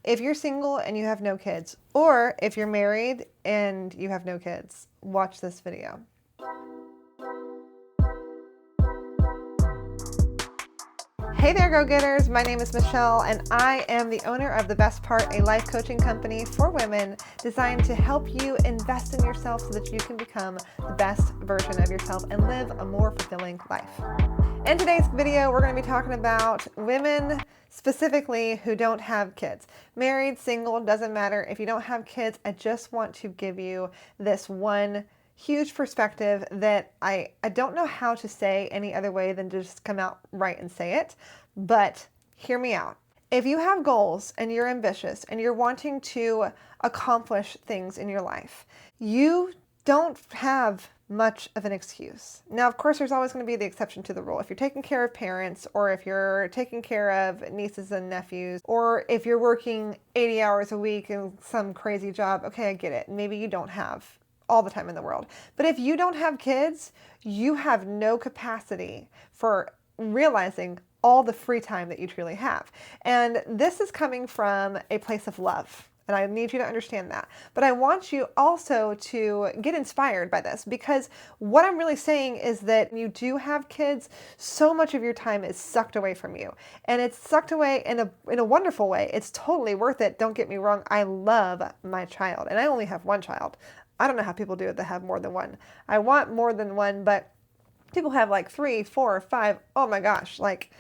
If you're single and you have no kids, or if you're married and you have no kids, watch this video. Hey there, go-getters. My name is Michelle, and I am the owner of The Best Part, a life coaching company for women designed to help you invest in yourself so that you can become the best version of yourself and live a more fulfilling life. In today's video, we're going to be talking about women specifically who don't have kids. Married, single, doesn't matter. If you don't have kids, I just want to give you this one huge perspective that I don't know how to say any other way than just come out right and say it, but hear me out. If you have goals and you're ambitious and you're wanting to accomplish things in your life, you don't have much of an excuse. Now, of course, there's always going to be the exception to the rule. If you're taking care of parents, or if you're taking care of nieces and nephews, or if you're working 80 hours a week in some crazy job, okay, I get it. Maybe you don't have all the time in the world. But if you don't have kids, you have no capacity for realizing all the free time that you truly have. And this is coming from a place of love. And I need you to understand that. But I want you also to get inspired by this, because what I'm really saying is that when you do have kids, so much of your time is sucked away from you. And it's sucked away in a wonderful way. It's totally worth it. Don't get me wrong. I love my child, and I only have one child. I don't know how people do it that have more than one. I want more than one, but people have like 3, 4, 5. Oh my gosh, like,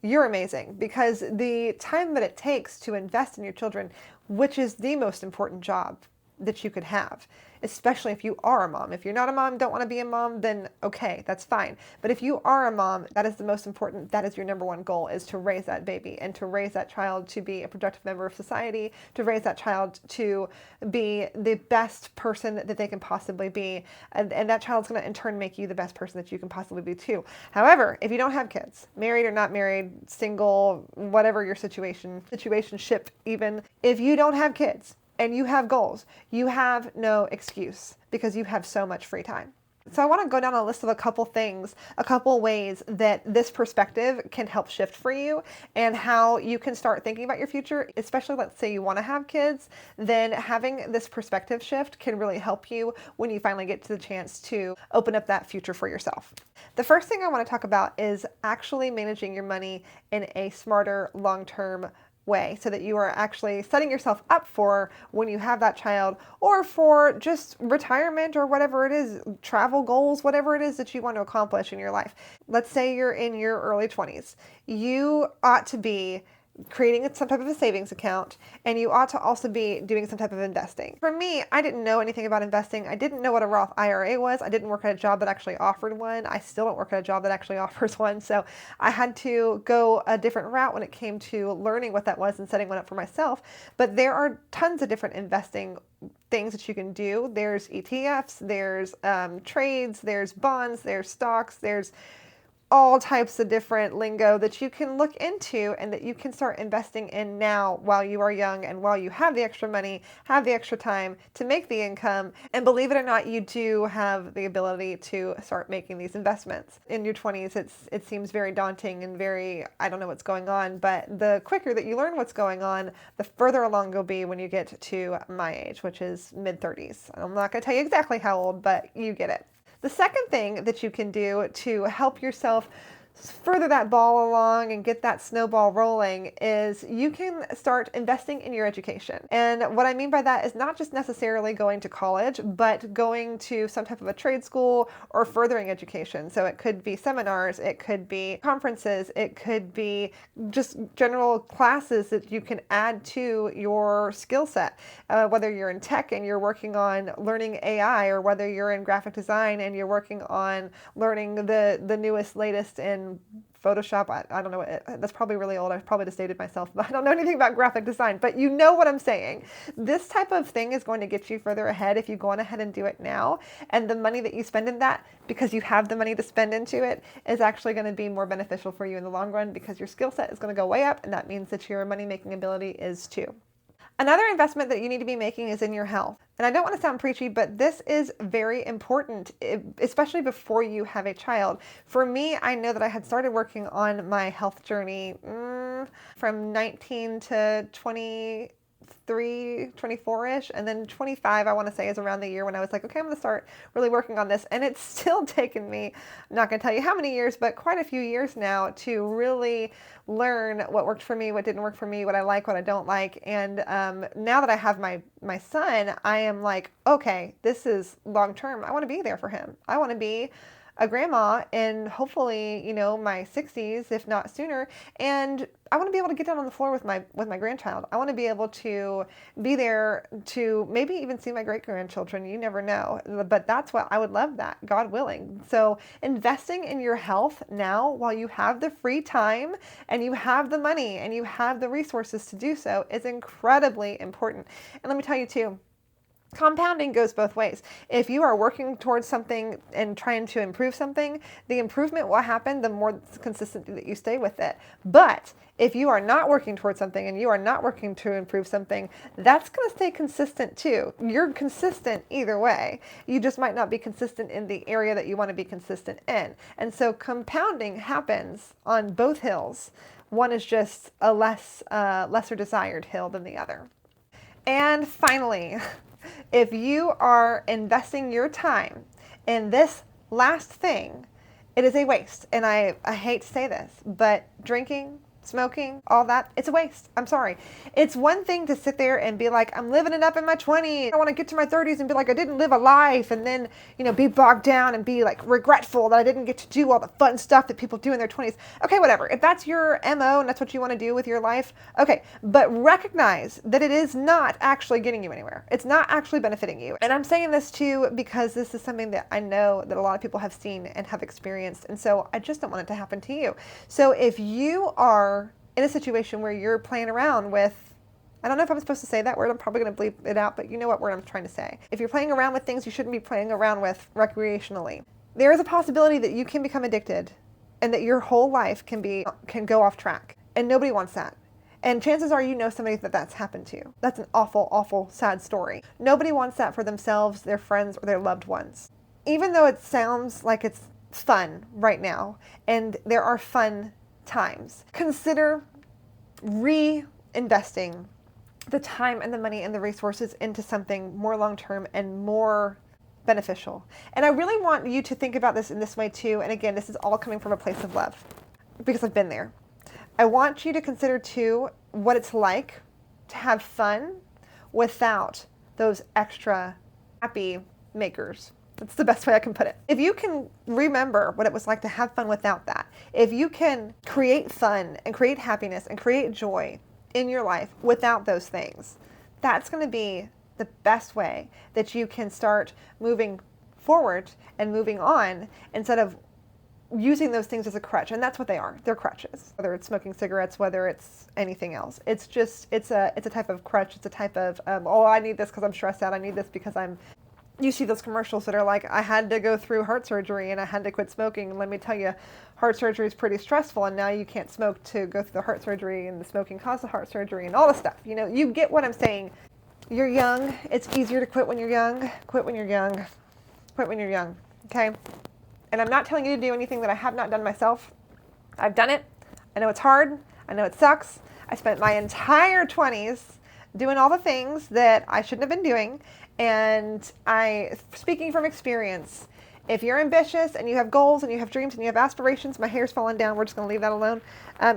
you're amazing, because the time that it takes to invest in your children, which is the most important job that you could have, especially if you are a mom. If you're not a mom, don't want to be a mom, then okay, that's fine. But if you are a mom, that is the most important. That is your number one goal, is to raise that baby and to raise that child to be a productive member of society, to raise that child to be the best person that they can possibly be. And that child's going to in turn make you the best person that you can possibly be too. However, if you don't have kids, married or not married, single, whatever your situationship even, if you don't have kids, and you have goals, you have no excuse, because you have so much free time. So I want to go down a list of a couple things, a couple ways that this perspective can help shift for you, and how you can start thinking about your future, especially let's say you want to have kids. Then having this perspective shift can really help you when you finally get to the chance to open up that future for yourself. The first thing I want to talk about is actually managing your money in a smarter, long-term way, so that you are actually setting yourself up for when you have that child, or for just retirement, or whatever it is, travel goals, whatever it is that you want to accomplish in your life. Let's say you're in your early 20s. You ought to be creating some type of a savings account, and you ought to also be doing some type of investing. For me, I didn't know anything about investing. I didn't know what a Roth IRA was. I didn't work at a job that actually offered one. I still don't work at a job that actually offers one. So I had to go a different route when it came to learning what that was and setting one up for myself. But there are tons of different investing things that you can do. There's ETFs, there's trades, there's bonds, there's stocks, there's all types of different lingo that you can look into and that you can start investing in now while you are young and while you have the extra money, have the extra time to make the income. And believe it or not, you do have the ability to start making these investments. In your 20s, it seems very daunting and very, I don't know what's going on, but the quicker that you learn what's going on, the further along you'll be when you get to my age, which is mid-30s. I'm not going to tell you exactly how old, but you get it. The second thing that you can do to help yourself further that ball along and get that snowball rolling is you can start investing in your education. And what I mean by that is not just necessarily going to college, but going to some type of a trade school or furthering education. So it could be seminars, it could be conferences, it could be just general classes that you can add to your skill set. Whether you're in tech and you're working on learning AI, or whether you're in graphic design and you're working on learning the newest, latest in Photoshop. I don't know. That's probably really old. I've probably just dated myself, but I don't know anything about graphic design, but you know what I'm saying. This type of thing is going to get you further ahead if you go on ahead and do it now. And the money that you spend in that, because you have the money to spend into it, is actually going to be more beneficial for you in the long run, because your skill set is going to go way up, and that means that your money-making ability is too. Another investment that you need to be making is in your health. And I don't want to sound preachy, but this is very important, especially before you have a child. For me, I know that I had started working on my health journey spectrum from 19 to 23, 24-ish, and then 25, I want to say, is around the year when I was like, okay, I'm going to start really working on this. And it's still taken me, I'm not going to tell you how many years, but quite a few years now to really learn what worked for me, what didn't work for me, what I like, what I don't like. And now that I have my son, I am like, okay, this is long term. I want to be there for him. I want to be a grandma in hopefully, my 60s, if not sooner. And I want to be able to get down on the floor with my grandchild. I want to be able to be there to maybe even see my great grandchildren. You never know, but that's what I would love, that, God willing. So investing in your health now while you have the free time and you have the money and you have the resources to do so is incredibly important. And let me tell you too, compounding goes both ways. If you are working towards something and trying to improve something, the improvement will happen the more consistent that you stay with it. But if you are not working towards something and you are not working to improve something, that's going to stay consistent too. You're consistent either way. You just might not be consistent in the area that you want to be consistent in. And so compounding happens on both hills. One is just a lesser desired hill than the other. And finally, if you are investing your time in this last thing, it is a waste. And I hate to say this, but drinking, smoking, all that, it's a waste. I'm sorry. It's one thing to sit there and be like, I'm living it up in my 20s. I want to get to my 30s and be like, I didn't live a life, and then, be bogged down and be like regretful that I didn't get to do all the fun stuff that people do in their 20s. Okay, whatever. If that's your MO and that's what you want to do with your life, okay. But recognize that it is not actually getting you anywhere. It's not actually benefiting you. And I'm saying this too because this is something that I know that a lot of people have seen and have experienced. And so I just don't want it to happen to you. So if you are in a situation where you're playing around with, I don't know if I'm supposed to say that word, I'm probably going to bleep it out, but you know what word I'm trying to say. If you're playing around with things you shouldn't be playing around with recreationally, there is a possibility that you can become addicted and that your whole life can go off track. And nobody wants that. And chances are somebody that's happened to. That's an awful, awful, sad story. Nobody wants that for themselves, their friends, or their loved ones. Even though it sounds like it's fun right now, and there are fun times, consider reinvesting the time and the money and the resources into something more long-term and more beneficial. And I really want you to think about this in this way too. And again, this is all coming from a place of love because I've been there. I want you to consider too what it's like to have fun without those extra happy makers. That's the best way I can put it. If you can remember what it was like to have fun without that, if you can create fun and create happiness and create joy in your life without those things, that's going to be the best way that you can start moving forward and moving on instead of using those things as a crutch. And that's what they are. They're crutches. Whether it's smoking cigarettes, whether it's anything else. It's a type of crutch. It's a type of, I need this because I'm stressed out. I need this because you see those commercials that are like, I had to go through heart surgery and I had to quit smoking. And let me tell you, heart surgery is pretty stressful. And now you can't smoke to go through the heart surgery, and the smoking caused the heart surgery and all this stuff. You get what I'm saying. You're young. It's easier to quit when you're young. Quit when you're young. Quit when you're young. Okay? And I'm not telling you to do anything that I have not done myself. I've done it. I know it's hard. I know it sucks. I spent my entire 20s doing all the things that I shouldn't have been doing. And speaking from experience, if you're ambitious and you have goals and you have dreams and you have aspirations, my hair's falling down, we're just going to leave that alone.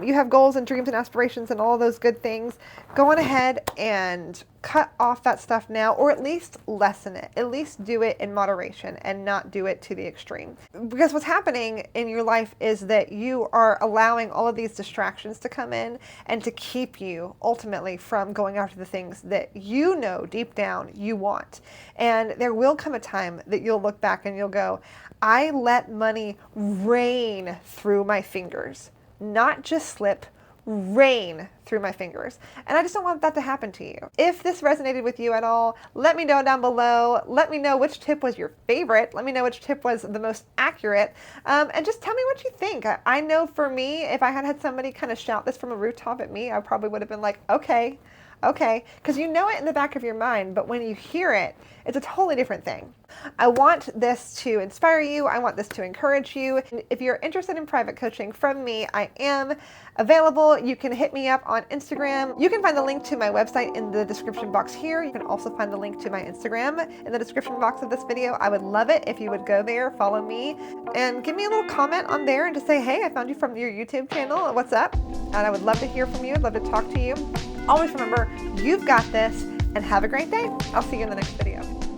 You have goals and dreams and aspirations and all those good things, go on ahead and cut off that stuff now, or at least lessen it. At least do it in moderation and not do it to the extreme. Because what's happening in your life is that you are allowing all of these distractions to come in and to keep you ultimately from going after the things that you know deep down you want. And there will come a time that you'll look back and you'll go, I let money rain through my fingers. Not just slip, rain through my fingers. And I just don't want that to happen to you. If this resonated with you at all, let me know down below. Let me know which tip was your favorite. Let me know which tip was the most accurate. And just tell me what you think. I know for me, if I had somebody kind of shout this from a rooftop at me, I probably would have been like, okay, Okay, because you know it in the back of your mind, but when you hear it, it's a totally different thing. I want this to inspire you. I want this to encourage you. If you're interested in private coaching from me, I am available. You can hit me up on Instagram. You can find the link to my website in the description box here. You can also find the link to my Instagram in the description box of this video. I would love it if you would go there, follow me, and give me a little comment on there and just say, hey, I found you from your YouTube channel. What's up? And I would love to hear from you. I'd love to talk to you. Always remember, you've got this, and have a great day. I'll see you in the next video.